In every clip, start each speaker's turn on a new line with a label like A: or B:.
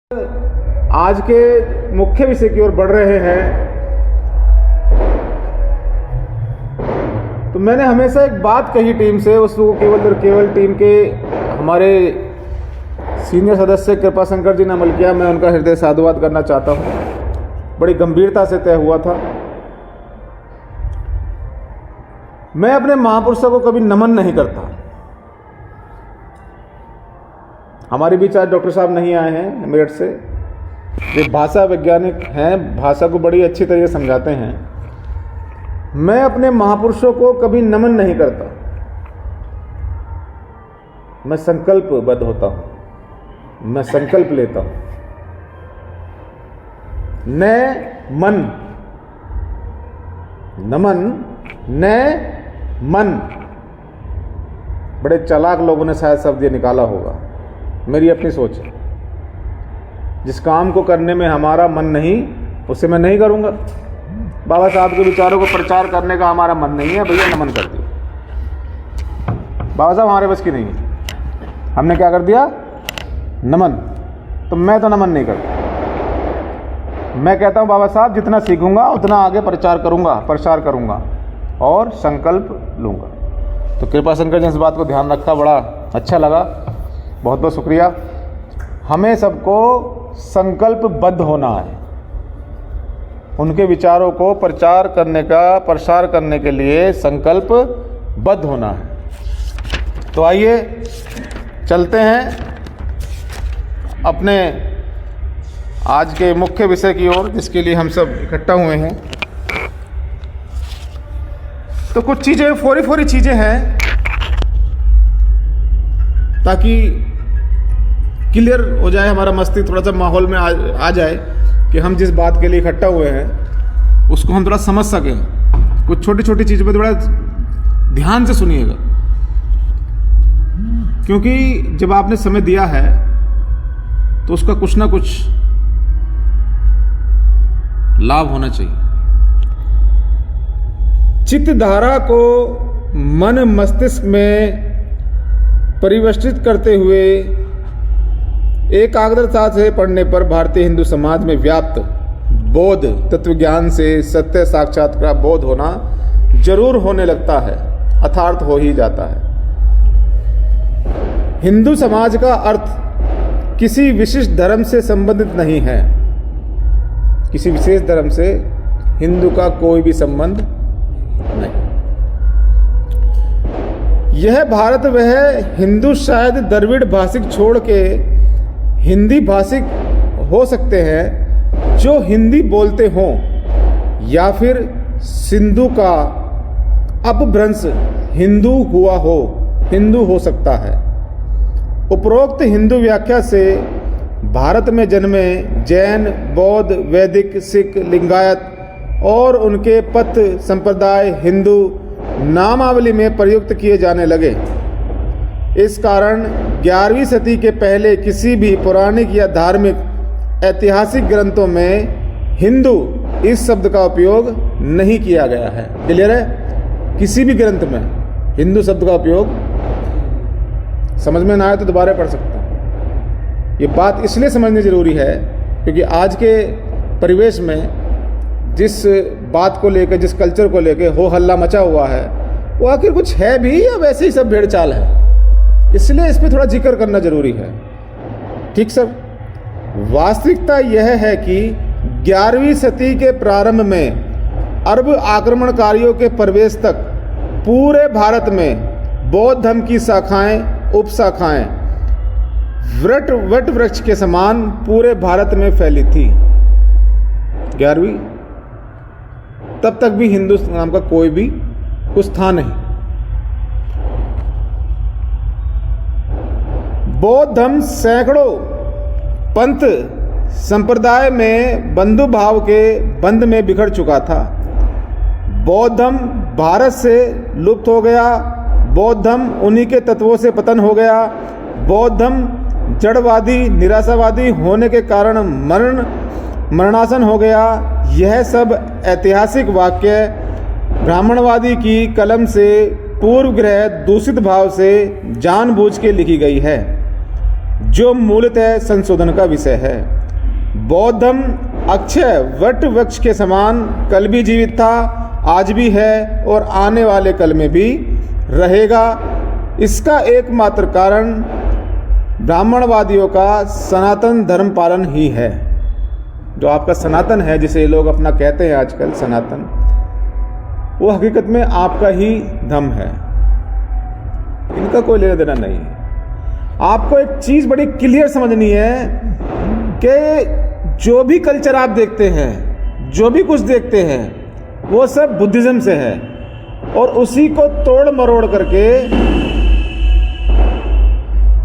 A: आज के मुख्य विषय की ओर बढ़ रहे हैं, तो मैंने हमेशा एक बात कही टीम से, उसको केवल और केवल टीम के हमारे सीनियर सदस्य कृपा शंकर जी ने अमल किया। मैं उनका हृदय साधुवाद करना चाहता हूँ। बड़ी गंभीरता से तय हुआ था। मैं अपने महापुरुषों को कभी नमन नहीं करता। हमारे बीच आज डॉक्टर साहब नहीं आए हैं मेरठ से, वे भाषा वैज्ञानिक हैं, भाषा को बड़ी अच्छी तरह समझाते हैं। मैं अपने महापुरुषों को कभी नमन नहीं करता। मैं संकल्पबद्ध होता हूं, मैं संकल्प लेता हूं। न मन, नमन न मन। बड़े चालाक लोगों ने शायद शब्द ये निकाला होगा, मेरी अपनी सोच है। जिस काम को करने में हमारा मन नहीं, उसे मैं नहीं करूंगा। बाबा साहब के विचारों को प्रचार करने का हमारा मन नहीं है, भैया नमन कर दिया। बाबा साहब हमारे बस की नहीं है, हमने क्या कर दिया? नमन। तो मैं तो नमन नहीं करता। मैं कहता हूं बाबा साहब जितना सीखूंगा उतना आगे प्रचार करूंगा और संकल्प लूंगा। तो कृपा शंकर जी इस बात को ध्यान रखा, बड़ा अच्छा लगा, बहुत बहुत शुक्रिया। हमें सबको संकल्पबद्ध होना है। उनके विचारों को प्रसार करने के लिए संकल्पबद्ध होना है। तो आइए चलते हैं अपने आज के मुख्य विषय की ओर, जिसके लिए हम सब इकट्ठा हुए हैं। तो कुछ चीज़ें फोरी चीज़ें हैं, ताकि क्लियर हो जाए, हमारा मस्तिष्क थोड़ा सा माहौल में आ जाए कि हम जिस बात के लिए इकट्ठा हुए हैं उसको हम थोड़ा समझ सकें। कुछ छोटी छोटी चीज़ों पर थोड़ा ध्यान से सुनिएगा, क्योंकि जब आपने समय दिया है तो उसका कुछ ना कुछ लाभ होना चाहिए। चित्त धारा को मन मस्तिष्क में परिवर्तित करते हुए एकाग्रता से पढ़ने पर भारतीय हिंदू समाज में व्याप्त बोध तत्वज्ञान से सत्य साक्षात्कार बोध होना जरूर होने लगता है, अर्थात हो ही जाता है। हिंदू समाज का अर्थ किसी विशिष्ट धर्म से संबंधित नहीं है। किसी विशेष धर्म से हिंदू का कोई भी संबंध नहीं। यह भारत वह हिंदू शायद द्रविड़ भाषिक छोड़ के हिंदी भाषिक हो सकते हैं जो हिंदी बोलते हों, या फिर सिंधु का अपभ्रंश हिंदू हो सकता है। उपरोक्त हिंदू व्याख्या से भारत में जन्मे जैन, बौद्ध, वैदिक, सिख, लिंगायत और उनके पथ संप्रदाय हिंदू नामावली में प्रयुक्त किए जाने लगे। इस कारण 11वीं सदी के पहले किसी भी पौराणिक या धार्मिक ऐतिहासिक ग्रंथों में हिंदू इस शब्द का उपयोग नहीं किया गया है। क्लियर है? किसी भी ग्रंथ में हिंदू शब्द का उपयोग, समझ में ना आए तो दोबारा पढ़ सकता हूँ। ये बात इसलिए समझनी जरूरी है क्योंकि आज के परिवेश में जिस बात को लेकर, जिस कल्चर को लेकर हो हल्ला मचा हुआ है, वो आखिर कुछ है भी या वैसे ही सब भेड़ चाल है। इसलिए इस पर थोड़ा जिक्र करना जरूरी है। ठीक सब। वास्तविकता यह है कि 11वीं सदी के प्रारंभ में अरब आक्रमणकारियों के प्रवेश तक पूरे भारत में बौद्ध धर्म की शाखाएं, उपशाखाएं वट वृक्ष के समान पूरे भारत में फैली थी। 11वीं, तब तक भी हिंदू नाम का कोई भी कुछ था नहीं। बौद्ध धर्म सैकड़ों पंथ संप्रदाय में बंधु भाव के बंध में बिखर चुका था। बौद्ध धर्म भारत से लुप्त हो गया। बौद्ध धर्म उन्हीं के तत्वों से पतन हो गया। बौद्ध धर्म जड़वादी, निराशावादी होने के कारण मरणासन हो गया। यह सब ऐतिहासिक वाक्य ब्राह्मणवादी की कलम से पूर्व ग्रह दूषित भाव से जानबूझ के लिखी गई है। जो मूलतः संशोधन का विषय है। बौद्ध धर्म अक्षय वट वृक्ष के समान कल भी जीवित था, आज भी है और आने वाले कल में भी रहेगा। इसका एकमात्र कारण ब्राह्मणवादियों का सनातन धर्म पालन ही है। जो आपका सनातन है, जिसे ये लोग अपना कहते हैं आजकल सनातन, वो हकीकत में आपका ही धर्म है, इनका कोई लेना देना नहीं है। आपको एक चीज बड़ी क्लियर समझनी है कि जो भी कल्चर आप देखते हैं, जो भी कुछ देखते हैं, वो सब बुद्धिज्म से है, और उसी को तोड़ मरोड़ करके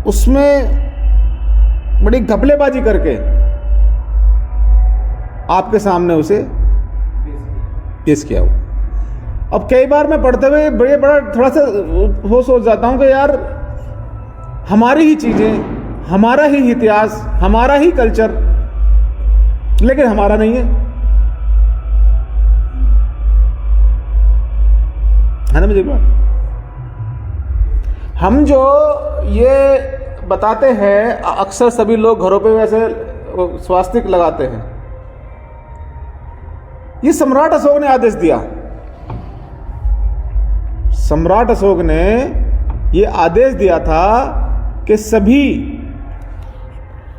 A: उसमें बड़ी घपलेबाजी करके आपके सामने उसे पेश किया हुआ। अब कई बार मैं पढ़ते हुए बड़ा थोड़ा सा वो सोच जाता हूं कि यार, हमारी ही चीजें, हमारा ही इतिहास, हमारा ही कल्चर, लेकिन हमारा नहीं है ना मुझे बात। हम जो ये बताते हैं, अक्सर सभी लोग घरों पे वैसे स्वास्तिक लगाते हैं, ये सम्राट अशोक ने आदेश दिया। सम्राट अशोक ने ये आदेश दिया था कि सभी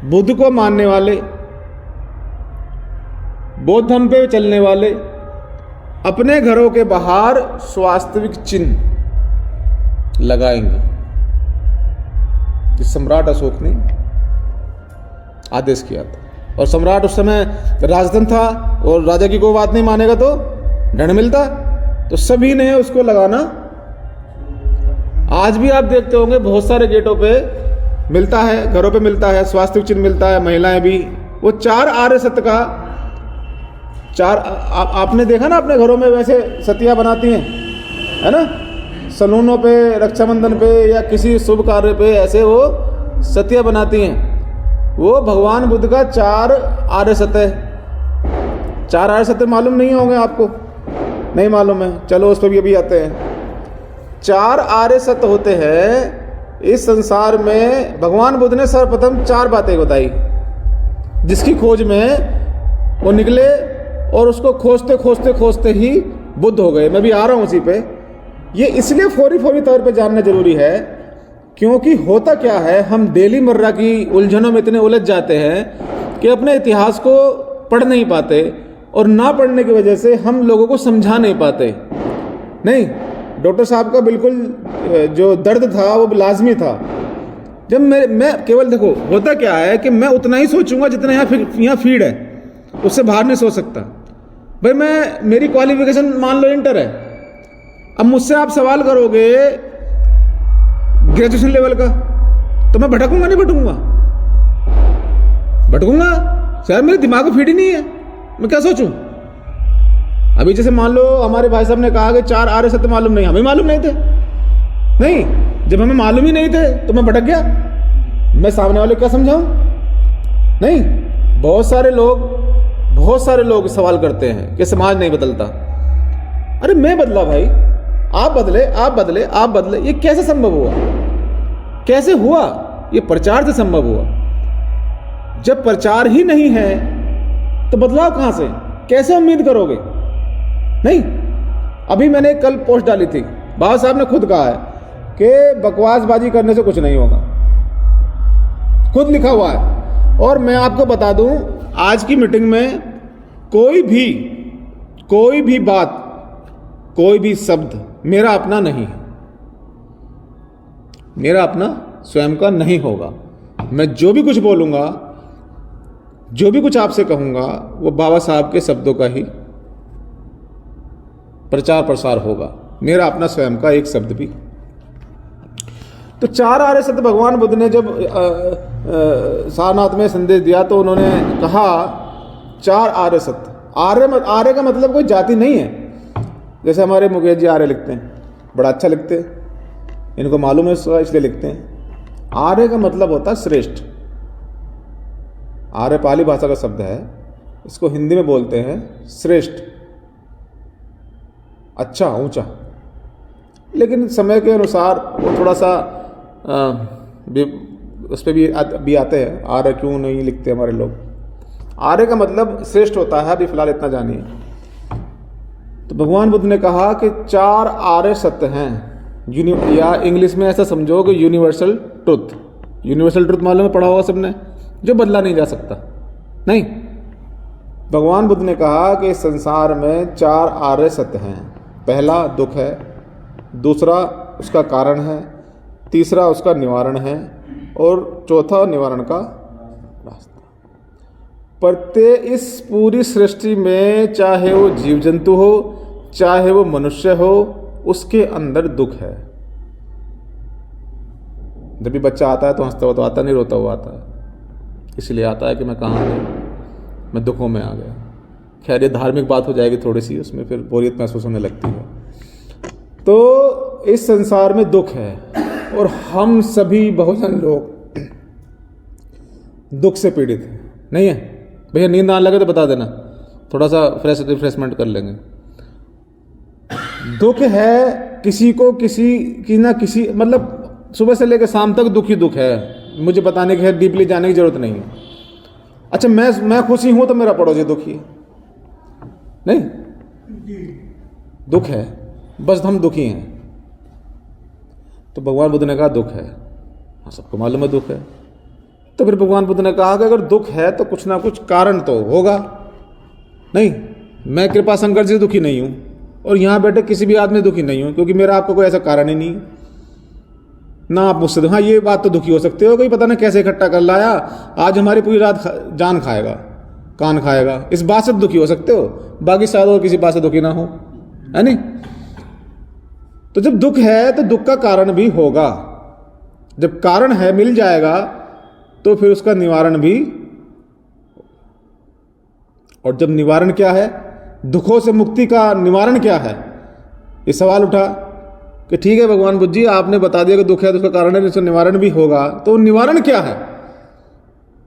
A: बुद्ध को मानने वाले, बौद्ध धर्म पे चलने वाले अपने घरों के बाहर स्वास्तिक चिन्ह लगाएंगे। तो सम्राट अशोक ने आदेश किया था, और सम्राट उस समय राजधन था, और राजा की कोई बात नहीं मानेगा तो दंड मिलता, तो सभी ने उसको लगाना। आज भी आप देखते होंगे बहुत सारे गेटों पे मिलता है, घरों पे मिलता है, स्वास्तिक चिन्ह मिलता है। महिलाएं भी वो 4 आर्य सत्य का 4 आपने देखा ना अपने घरों में वैसे सतिया बनाती हैं, है ना, सलूनों पे, रक्षाबंधन पे या किसी शुभ कार्य पे ऐसे वो सतिया बनाती हैं। वो भगवान बुद्ध का 4 आर्य सत्य। 4 आर्य सत्य मालूम नहीं होंगे आपको? नहीं मालूम है, चलो उस पर भी अभी आते हैं। 4 आर्य सत्य होते हैं इस संसार में। भगवान बुद्ध ने सर्वप्रथम 4 बातें बताई, जिसकी खोज में वो निकले, और उसको खोजते खोजते खोजते ही बुद्ध हो गए। मैं भी आ रहा हूं उसी पे। ये इसलिए फौरी तौर पे जानना जरूरी है, क्योंकि होता क्या है, हम डेली मर्रा की उलझनों में इतने उलझ जाते हैं कि अपने इतिहास को पढ़ नहीं पाते, और ना पढ़ने की वजह से हम लोगों को समझा नहीं पाते। नहीं, डॉक्टर साहब का बिल्कुल जो दर्द था वो लाजमी था। जब मैं केवल देखो, होता क्या है कि मैं उतना ही सोचूंगा जितना यहाँ फीड है, उससे बाहर नहीं सोच सकता। भाई मेरी क्वालिफिकेशन मान लो इंटर है, अब मुझसे आप सवाल करोगे ग्रेजुएशन लेवल का, तो मैं भटकूंगा नहीं भटकूंगा? भटकूंगा, शायद मेरे दिमाग में फीड ही नहीं है, मैं क्या सोचूं? अभी जैसे मान लो हमारे भाई साहब ने कहा कि 4 आर्य सत्य मालूम नहीं, हमें मालूम नहीं थे। नहीं, जब हमें मालूम ही नहीं थे तो मैं भटक गया, मैं सामने वाले को क्या समझाऊं? नहीं, बहुत सारे लोग सवाल करते हैं कि समाज नहीं बदलता। अरे मैं बदला भाई, आप बदले, ये कैसे संभव हुआ? कैसे हुआ? ये प्रचार से संभव हुआ। जब प्रचार ही नहीं है तो बदलाव कहां से, कैसे उम्मीद करोगे? नहीं, अभी मैंने कल पोस्ट डाली थी, बाबा साहब ने खुद कहा है कि बकवासबाजी करने से कुछ नहीं होगा, खुद लिखा हुआ है। और मैं आपको बता दूं, आज की मीटिंग में कोई भी बात, कोई भी शब्द मेरा अपना नहीं है, मेरा अपना स्वयं का नहीं होगा। मैं जो भी कुछ बोलूंगा, जो भी कुछ आपसे कहूंगा, वो बाबा साहब के शब्दों का ही प्रचार प्रसार होगा, मेरा अपना स्वयं का एक शब्द भी। तो 4 आर्य सत्य भगवान बुद्ध ने जब सारनाथ में संदेश दिया तो उन्होंने कहा 4 आर्य सत्य। आर्य का मतलब कोई जाति नहीं है, जैसे हमारे मुकेश जी आर्य लिखते हैं, बड़ा अच्छा लिखते हैं, इनको मालूम है इसलिए लिखते हैं। आर्य का मतलब होता है श्रेष्ठ। आर्य पाली भाषा का शब्द है, इसको हिंदी में बोलते हैं श्रेष्ठ, अच्छा, ऊंचा। लेकिन समय के अनुसार वो थोड़ा सा उस पर भी आते हैं, आर्य क्यों नहीं लिखते हमारे लोग। आर्य का मतलब श्रेष्ठ होता है, अभी फिलहाल इतना जानिए। तो भगवान बुद्ध ने कहा कि 4 आर्य सत्य हैं, या इंग्लिश में ऐसा समझो कि यूनिवर्सल ट्रुथ। यूनिवर्सल ट्रुथ मालूम है, पढ़ा होगा सबने, जो बदला नहीं जा सकता। नहीं, भगवान बुद्ध ने कहा कि इस संसार में 4 आर्य सत्य हैं। पहला दुख है, दूसरा उसका कारण है, तीसरा उसका निवारण है, और चौथा निवारण का रास्ता। प्रत्येक इस पूरी सृष्टि में, चाहे वो जीव जंतु हो, चाहे वो मनुष्य हो, उसके अंदर दुख है। जब भी बच्चा आता है तो हंसता हुआ तो आता नहीं, रोता हुआ आता है। इसलिए आता है कि मैं कहाँ गया, मैं दुखों में आ गया। खैर ये धार्मिक बात हो जाएगी थोड़ी सी, उसमें फिर बोरियत महसूस होने लगती है। तो इस संसार में दुख है, और हम सभी बहुजन लोग दुख से पीड़ित हैं। नहीं है भैया? नींद आने लगे तो बता देना, थोड़ा सा रिफ्रेशमेंट कर लेंगे। दुख है किसी को, किसी की ना किसी, मतलब सुबह से लेकर शाम तक दुख ही दुख है। मुझे बताने की है, डीपली जाने की जरूरत नहीं है। अच्छा, मैं खुशी हूं तो मेरा पड़ोसी दुखी है? नहीं, दुख है, बस हम दुखी हैं। तो भगवान बुद्ध ने कहा दुख है। हाँ, सबको मालूम है दुख है। तो फिर भगवान बुद्ध ने कहा कि अगर दुख है तो कुछ ना कुछ कारण तो होगा। नहीं, मैं कृपा शंकर से दुखी नहीं हूं, और यहां बैठे किसी भी आदमी दुखी नहीं हूं, क्योंकि मेरा आपको कोई ऐसा कारण ही नहीं ना। आप मुझसे, हाँ ये बात तो दुखी हो सकते हो, कोई पता नहीं कैसे इकट्ठा कर लाया, आज हमारी पूरी रात जान खाएगा, कान खाएगा, इस बात से दुखी हो सकते हो। बाकी शायद और किसी बात से दुखी ना हो, है नहीं? तो जब दुख है तो दुख का कारण भी होगा। जब कारण है, मिल जाएगा, तो फिर उसका निवारण भी। और जब निवारण क्या है, दुखों से मुक्ति का निवारण क्या है, ये सवाल उठा कि ठीक है भगवान बुद्ध जी, आपने बता दिया कि दुख है तो उसका कारण है, इसका निवारण भी होगा, तो निवारण क्या है?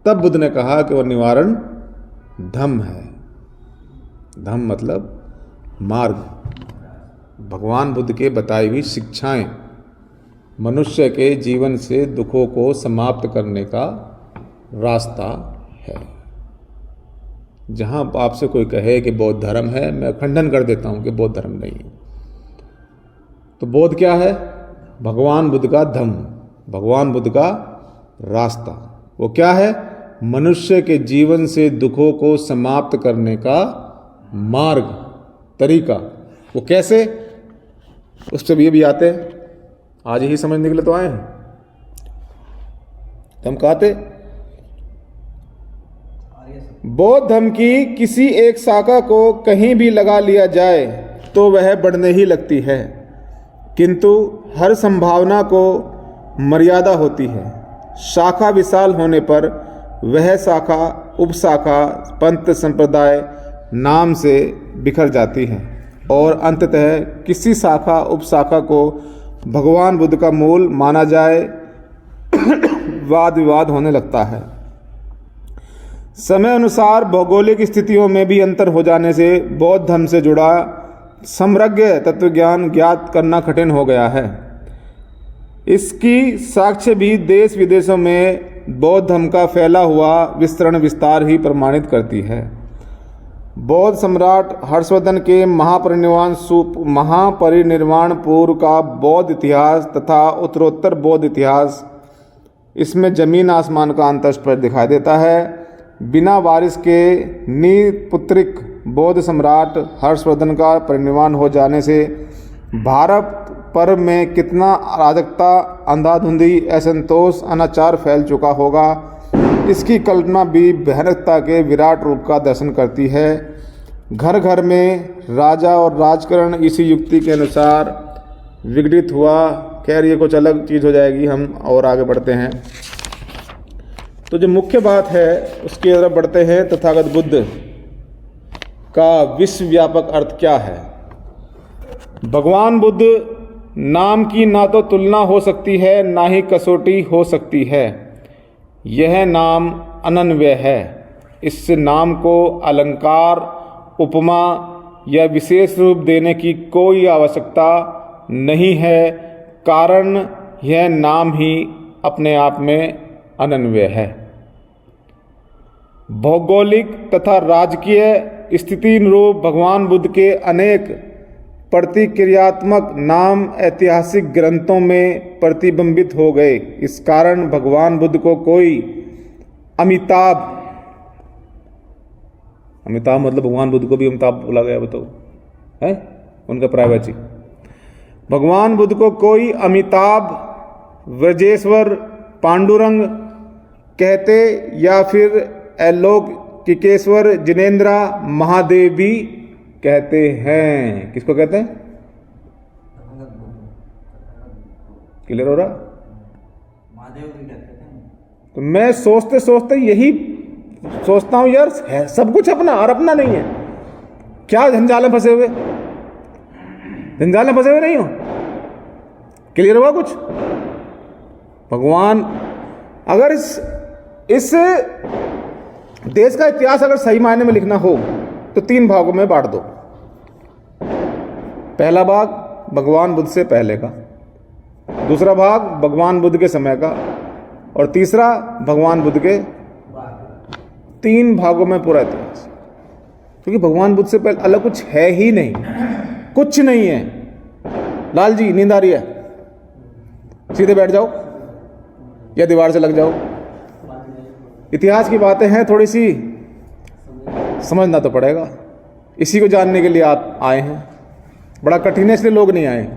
A: तब बुद्ध ने कहा कि वो निवारण धम्म है। धम्म मतलब मार्ग, भगवान बुद्ध के बताई हुई शिक्षाएं, मनुष्य के जीवन से दुखों को समाप्त करने का रास्ता है। जहां आपसे कोई कहे कि बौद्ध धर्म है, मैं खंडन कर देता हूं कि बौद्ध धर्म नहीं है। तो बौद्ध क्या है? भगवान बुद्ध का धम्म, भगवान बुद्ध का रास्ता। वो क्या है? मनुष्य के जीवन से दुखों को समाप्त करने का मार्ग, तरीका। वो कैसे? उस पर भी आते हैं, आज ही समझने के लिए तो आए हैं। हम कहते बौद्ध धर्म की किसी एक शाखा को कहीं भी लगा लिया जाए तो वह बढ़ने ही लगती है, किंतु हर संभावना को मर्यादा होती है। शाखा विशाल होने पर वह शाखा उपशाखा पंथ संप्रदाय नाम से बिखर जाती है, और अंततः किसी शाखा उपशाखा को भगवान बुद्ध का मूल माना जाए वाद विवाद होने लगता है। समय अनुसार भौगोलिक स्थितियों में भी अंतर हो जाने से बौद्ध धर्म से जुड़ा समग्र तत्वज्ञान ज्ञात करना कठिन हो गया है। इसकी साक्ष्य भी देश विदेशों में बौद्ध धर्म का फैला हुआ विस्तरण विस्तार ही प्रमाणित करती है। बौद्ध सम्राट हर्षवर्धन के महापरिनिर्वाण पूर्व का बौद्ध इतिहास तथा उत्तरोत्तर बौद्ध इतिहास, इसमें जमीन आसमान का अंतर स्पष्ट दिखाई देता है। बिना वारिस के निपुत्रिक बौद्ध सम्राट हर्षवर्धन का परिनिर्वाण हो जाने से भारत पर में कितना अराजकता, अंधाधुंधी, असंतोष, अनाचार फैल चुका होगा, इसकी कल्पना भी भयानकता के विराट रूप का दर्शन करती है। घर घर में राजा और राजकरण इसी युक्ति के अनुसार विघटित हुआ। खैर ये कुछ अलग चीज़ हो जाएगी, हम और आगे बढ़ते हैं। तो जो मुख्य बात है उसकी तरफ बढ़ते हैं। तथागत बुद्ध का विश्वव्यापक अर्थ क्या है? भगवान बुद्ध नाम की ना तो तुलना हो सकती है, ना ही कसौटी हो सकती है। यह नाम अनन्वय है। इस नाम को अलंकार, उपमा या विशेष रूप देने की कोई आवश्यकता नहीं है, कारण यह नाम ही अपने आप में अनन्वय है। भौगोलिक तथा राजकीय स्थिति अनुरूप भगवान बुद्ध के अनेक प्रतिक्रियात्मक नाम ऐतिहासिक ग्रंथों में प्रतिबिंबित हो गए। इस कारण भगवान बुद्ध को कोई अमिताभ मतलब भगवान बुद्ध को भी अमिताभ बोला गया, बताओ है उनका प्राइवेसी। भगवान बुद्ध को कोई अमिताभ, व्रजेश्वर, पांडुरंग कहते या फिर एलोकिकेश्वर, जिनेन्द्रा, महादेव भी कहते हैं। किसको कहते हैं? क्लियर हो रहा? महादेव भी कहते हैं। तो मैं सोचते सोचते यही सोचता हूं यार, है सब कुछ अपना और अपना नहीं है। क्या झंझाल में फंसे हुए, झंझाल में फंसे हुए नहीं हो? क्लियर हुआ कुछ? भगवान अगर इस देश का इतिहास अगर सही मायने में लिखना हो तो 3 भागों में बांट दो। पहला भाग भगवान बुद्ध से पहले का, दूसरा भाग भगवान बुद्ध के समय का, और तीसरा भगवान बुद्ध के 3 भागों में पूरा इतिहास। क्योंकि भगवान बुद्ध से पहले अलग कुछ है ही नहीं, कुछ नहीं है। लाल जी नींद आ रही है, सीधे बैठ जाओ या दीवार से लग जाओ। इतिहास की बातें हैं, थोड़ी सी समझना तो पड़ेगा। इसी को जानने के लिए आप आए हैं। बड़ा कठिन है, इसलिए लोग नहीं आए।